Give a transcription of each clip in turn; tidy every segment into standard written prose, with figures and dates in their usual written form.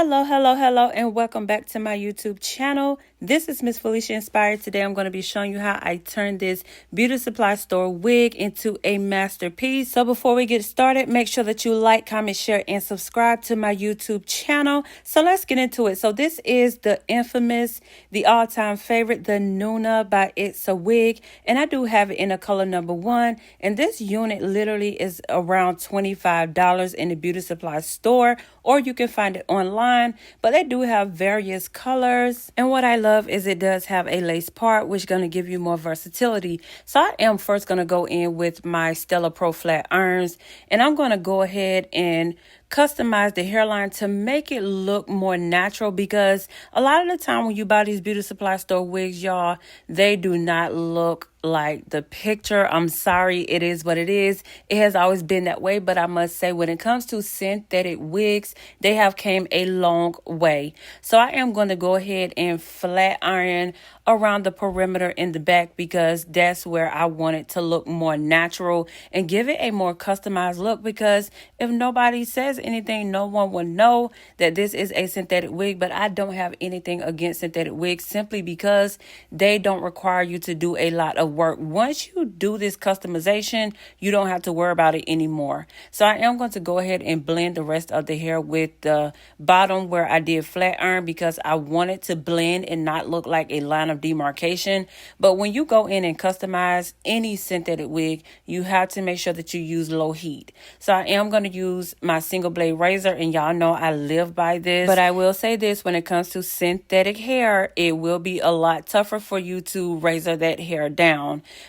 Hello, and welcome back to my YouTube channel. This is Miss Felicia Inspired. Today I'm going to be showing you how I turned this beauty supply store wig into a masterpiece. So before we get started, make sure that you like, comment, share, and subscribe to my YouTube channel. So let's get into it. So this is the infamous, the all-time favorite, the Nuna by It's a Wig. And I do have it in a color number 1. And this unit literally is around $25 in the beauty supply store, or you can find it online, but they do have various colors. And what I love is it does have a lace part, which is going to give you more versatility. So I am first going to go in with my Stella Pro flat irons, and I'm going to go ahead and customize the hairline to make it look more natural, because a lot of the time when you buy these beauty supply store wigs, y'all, they do not look like the picture. I'm sorry, it is what it is. It has always been that way, but I must say when it comes to synthetic wigs, they have came a long way. So I am going to go ahead and flat iron around the perimeter in the back, because that's where I want it to look more natural and give it a more customized look, because if nobody says anything, no one will know that this is a synthetic wig. But I don't have anything against synthetic wigs, simply because they don't require you to do a lot of work. Once you do this customization, you don't have to worry about it anymore. So I am going to go ahead and blend the rest of the hair with the bottom where I did flat iron, because I want it to blend and not look like a line of demarcation. But when you go in and customize any synthetic wig, you have to make sure that you use low heat. So I am going to use my single blade razor, and y'all know I live by this. But I will say this, when it comes to synthetic hair, it will be a lot tougher for you to razor that hair down.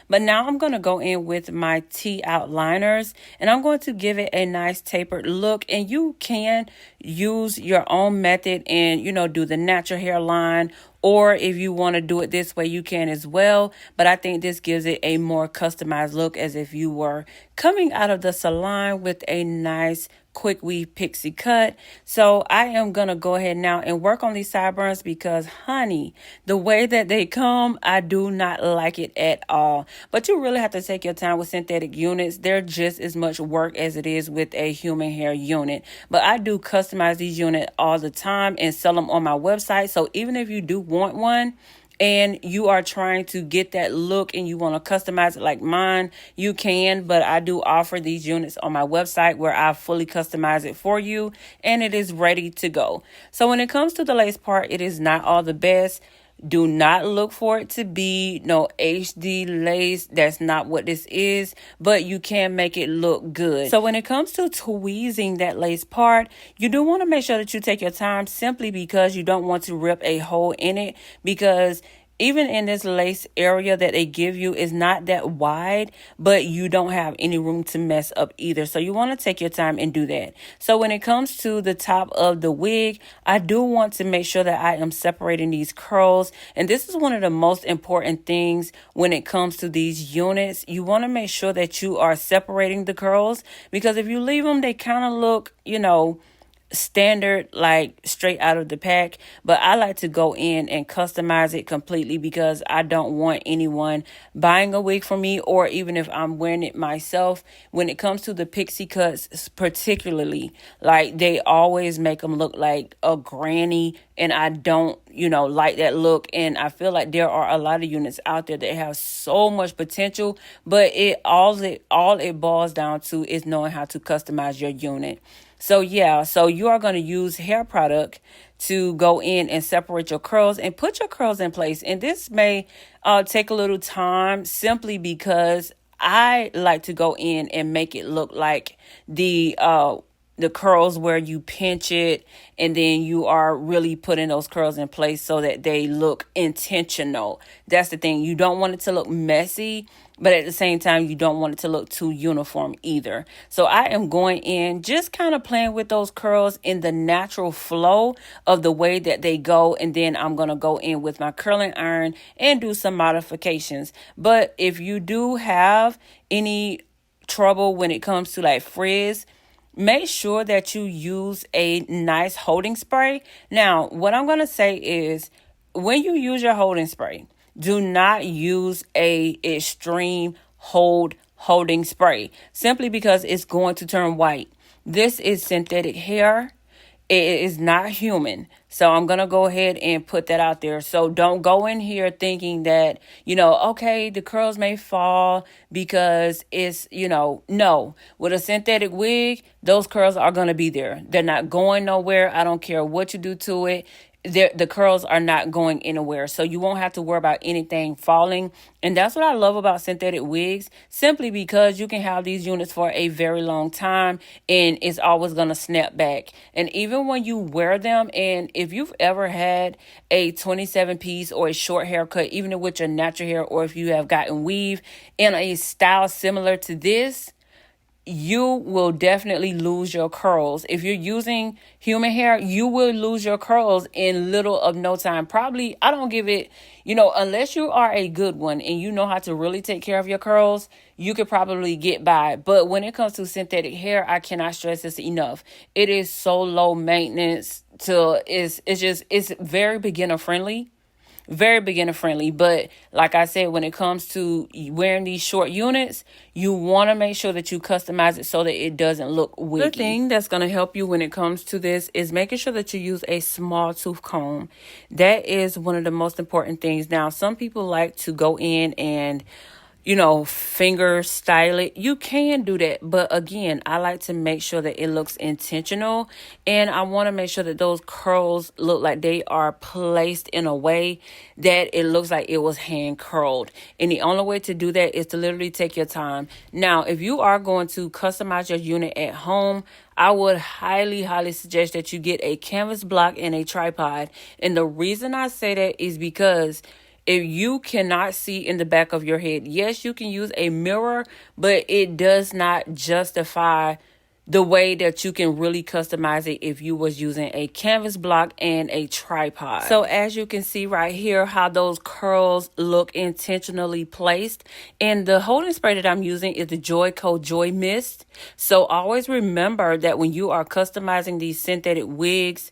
But now I'm going to go in with my T outliners, and I'm going to give it a nice tapered look. And you can use your own method and, do the natural hairline, or if you want to do it this way, you can as well. But I think this gives it a more customized look, as if you were coming out of the salon with a nice quick weave pixie cut. So I am going to go ahead now and work on these sideburns, because honey, the way that they come, I do not like it at all. But you really have to take your time with synthetic units. They're just as much work as it is with a human hair unit. But I do customize these units all the time and sell them on my website. So even if you do want one and you are trying to get that look and you want to customize it like mine, you can. But I do offer these units on my website where I fully customize it for you, and it is ready to go. So when it comes to the lace part, it is not all the best. Do not look for it to be no HD lace. That's not what this is, but you can make it look good. So when it comes to tweezing that lace part, you do want to make sure that you take your time, simply because you don't want to rip a hole in it, because even in this lace area that they give you is not that wide, but you don't have any room to mess up either. So you want to take your time and do that. So when it comes to the top of the wig, I do want to make sure that I am separating these curls. And this is one of the most important things when it comes to these units. You want to make sure that you are separating the curls, because if you leave them, they kind of look, standard, like straight out of the pack. But I like to go in and customize it completely, because I don't want anyone buying a wig from me, or even if I'm wearing it myself, when it comes to the pixie cuts particularly, like they always make them look like a granny, and I don't like that look. And I feel like there are a lot of units out there that have so much potential, but all it boils down to is knowing how to customize your unit. So yeah, so you are going to use hair product to go in and separate your curls and put your curls in place. And this may take a little time, simply because I like to go in and make it look like the curls where you pinch it, and then you are really putting those curls in place so that they look intentional. That's the thing. You don't want it to look messy, but at the same time, you don't want it to look too uniform either. So I am going in, just kind of playing with those curls in the natural flow of the way that they go. And then I'm going to go in with my curling iron and do some modifications. But if you do have any trouble when it comes to like frizz, make sure that you use a nice holding spray. Now, what I'm going to say is, when you use your holding spray, do not use a extreme holding spray, simply because it's going to turn white. This is synthetic hair. It is not human. So I'm going to go ahead and put that out there. So don't go in here thinking that, okay, the curls may fall because it's, no. With a synthetic wig, those curls are going to be there. They're not going nowhere. I don't care what you do to it. The curls are not going anywhere, so you won't have to worry about anything falling. And that's what I love about synthetic wigs, simply because you can have these units for a very long time and it's always going to snap back. And even when you wear them, and if you've ever had a 27 piece or a short haircut, even with your natural hair, or if you have gotten weave in a style similar to this, you will definitely lose your curls. If you're using human hair, you will lose your curls in little of no time. Probably, I don't give it, unless you are a good one and you know how to really take care of your curls, you could probably get by. But when it comes to synthetic hair, I cannot stress this enough. It is so low maintenance it's very beginner friendly. Very beginner friendly. But like I said, when it comes to wearing these short units, you want to make sure that you customize it so that it doesn't look wiggy. The thing that's going to help you when it comes to this is making sure that you use a small tooth comb. That is one of the most important things. Now, some people like to go in and finger style it. You can do that, but again, I like to make sure that it looks intentional, and I want to make sure that those curls look like they are placed in a way that it looks like it was hand curled. And the only way to do that is to literally take your time. Now, if you are going to customize your unit at home, I would highly, highly suggest that you get a canvas block and a tripod. And the reason I say that is because if you cannot see in the back of your head, yes, you can use a mirror, but it does not justify the way that you can really customize it if you was using a canvas block and a tripod. So as you can see right here, how those curls look intentionally placed. And the holding spray that I'm using is the Joyco Joy Mist. So always remember that when you are customizing these synthetic wigs,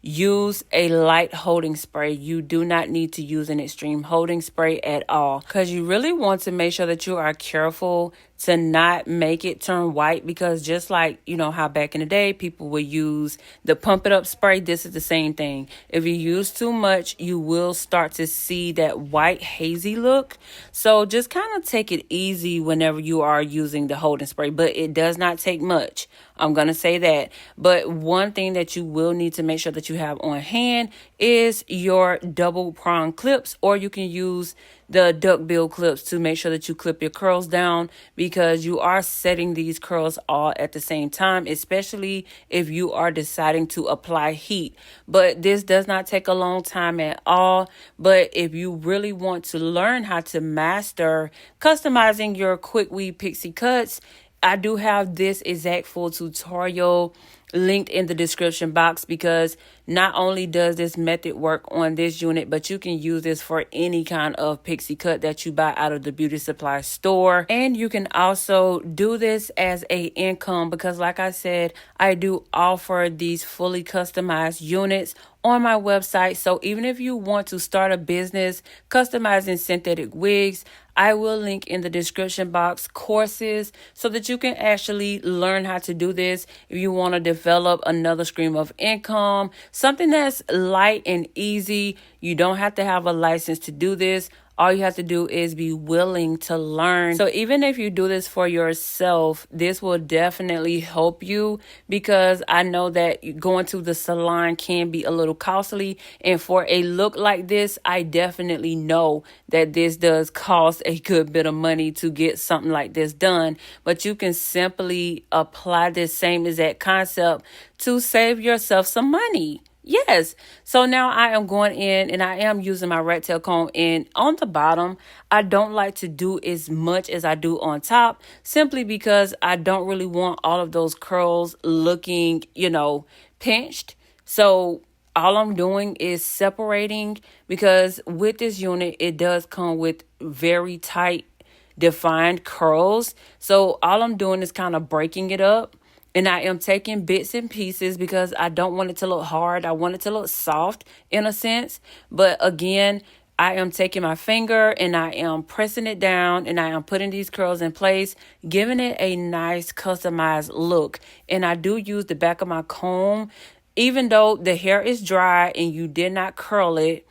use a light holding spray. You do not need to use an extreme holding spray at all, because you really want to make sure that you are careful to not make it turn white, because just like, how back in the day people would use the pump it up spray, this is the same thing. If you use too much, you will start to see that white hazy look. So just kind of take it easy whenever you are using the holding spray, but it does not take much. I'm going to say that. But one thing that you will need to make sure that you have on hand is your double prong clips, or you can use the duckbill clips to make sure that you clip your curls down, because you are setting these curls all at the same time, especially if you are deciding to apply heat. But this does not take a long time at all. But if you really want to learn how to master customizing your quick weave pixie cuts, I do have this exact full tutorial linked in the description box, because not only does this method work on this unit, but you can use this for any kind of pixie cut that you buy out of the beauty supply store. And you can also do this as a income, because like I said, I do offer these fully customized units on my website. So even if you want to start a business customizing synthetic wigs, I will link in the description box courses so that you can actually learn how to do this. If you want to develop another stream of income, something that's light and easy, you don't have to have a license to do this. All you have to do is be willing to learn. So even if you do this for yourself, this will definitely help you, because I know that going to the salon can be a little costly. And for a look like this, I definitely know that this does cost a good bit of money to get something like this done. But you can simply apply this same exact concept to save yourself some money. Yes. So now I am going in and I am using my rat tail comb, and on the bottom, I don't like to do as much as I do on top, simply because I don't really want all of those curls looking, pinched. So all I'm doing is separating, because with this unit, it does come with very tight, defined curls. So all I'm doing is kind of breaking it up. And I am taking bits and pieces, because I don't want it to look hard. I want it to look soft in a sense. But again, I am taking my finger and I am pressing it down, and I am putting these curls in place, giving it a nice customized look. And I do use the back of my comb even though the hair is dry and you did not curl it,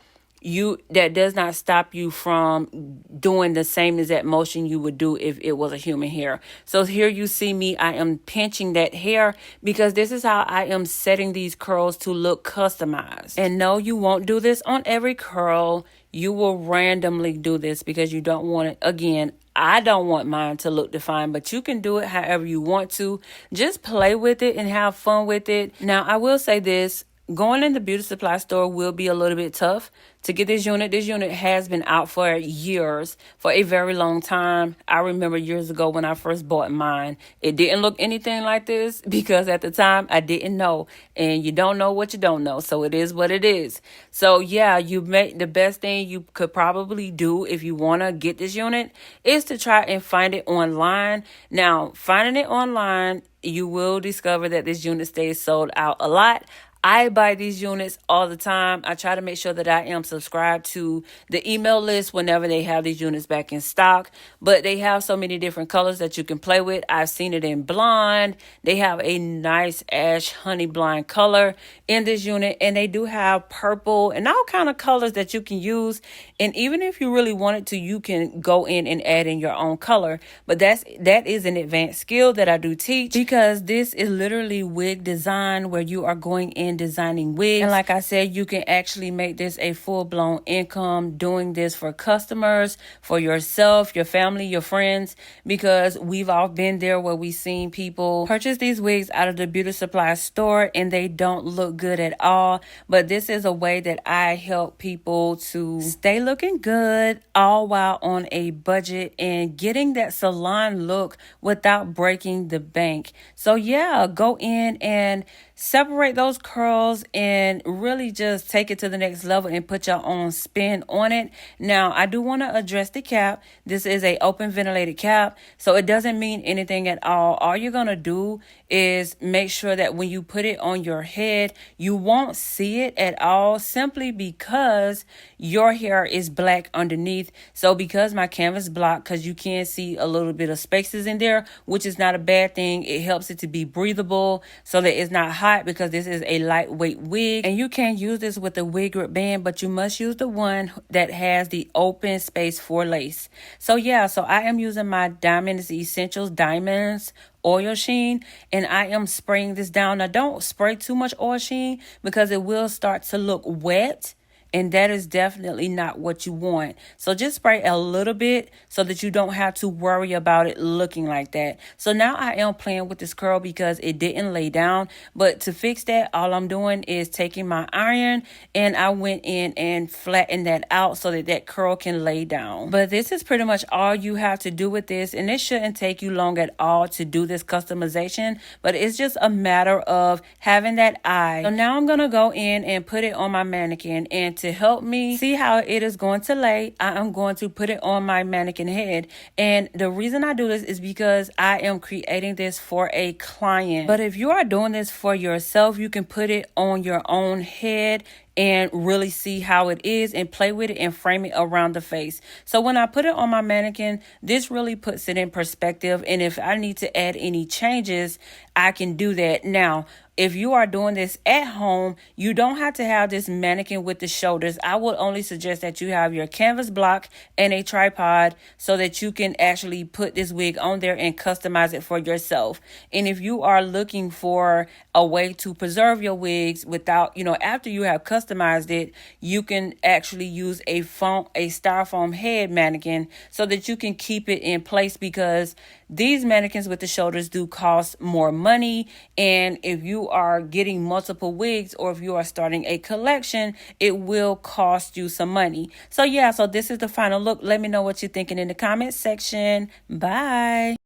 that does not stop you from doing the same exact motion you would do if it was a human hair. So here you see me, I am pinching that hair because this is how I am setting these curls to look customized. And no, you won't do this on every curl. You will randomly do this because you don't want it. Again, I don't want mine to look defined, but you can do it however you want to. Just play with it and have fun with it. Now, I will say this. Going in the beauty supply store will be a little bit tough to get this unit. This unit has been out for years, for a very long time. I remember years ago when I first bought mine, it didn't look anything like this because at the time I didn't know, and you don't know what you don't know. So it is what it is. So yeah, you make the best thing you could probably do if you want to get this unit is to try and find it online. Now, finding it online, you will discover that this unit stays sold out a lot. I buy these units all the time. I try to make sure that I am subscribed to the email list whenever they have these units back in stock. But they have so many different colors that you can play with. I've seen it in blonde. They have a nice ash honey blonde color in this unit. And they do have purple and all kind of colors that you can use. And even if you really wanted to, you can go in and add in your own color. But that is an advanced skill that I do teach, because this is literally wig design, where you are going in designing wigs. And like I said, you can actually make this a full-blown income doing this for customers, for yourself, your family, your friends, because we've all been there where we've seen people purchase these wigs out of the beauty supply store and they don't look good at all. But this is a way that I help people to stay looking good, all while on a budget and getting that salon look without breaking the bank. So yeah, go in and separate those curls and really just take it to the next level and put your own spin on it. Now, I do want to address the cap. This is a open ventilated cap, so it doesn't mean anything at all. All you're going to do is make sure that when you put it on your head, you won't see it at all, simply because your hair is black underneath. So because my canvas block, because you can see a little bit of spaces in there, which is not a bad thing. It helps it to be breathable so that it's not hot, because this is a lightweight wig. And you can use this with a wig grip band, but you must use the one that has the open space for lace. So yeah, so I am using my Diamonds Essentials Diamonds oil sheen, and I am spraying this down. Now, don't spray too much oil sheen because it will start to look wet, and that is definitely not what you want. So just spray a little bit so that you don't have to worry about it looking like that. So now I am playing with this curl because it didn't lay down. But to fix that, all I'm doing is taking my iron and I went in and flattened that out so that that curl can lay down. But this is pretty much all you have to do with this. And it shouldn't take you long at all to do this customization. But it's just a matter of having that eye. So now I'm going to go in and put it on my mannequin, and to help me see how it is going to lay, I am going to put it on my mannequin head. And the reason I do this is because I am creating this for a client. But if you are doing this for yourself, you can put it on your own head and really see how it is and play with it and frame it around the face. So when I put it on my mannequin, this really puts it in perspective. And if I need to add any changes, I can do that. Now, if you are doing this at home, you don't have to have this mannequin with the shoulders. I would only suggest that you have your canvas block and a tripod so that you can actually put this wig on there and customize it for yourself. And if you are looking for a way to preserve your wigs without, after you have customized it, you can actually use a styrofoam head mannequin so that you can keep it in place, because these mannequins with the shoulders do cost more money. And if you are getting multiple wigs, or if you are starting a collection, it will cost you some money. So yeah, so this is the final look. Let me know what you're thinking in the comment section. Bye.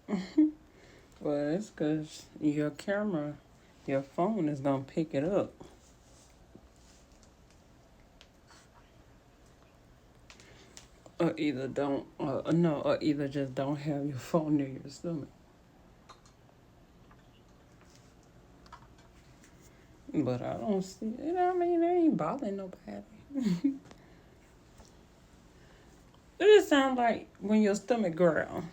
Well, it's because your camera, your phone is going to pick it up. Or either don't, no, or either just don't have your phone near your stomach. But I don't see, I mean, it ain't bothering nobody. It just sounds like when your stomach growl.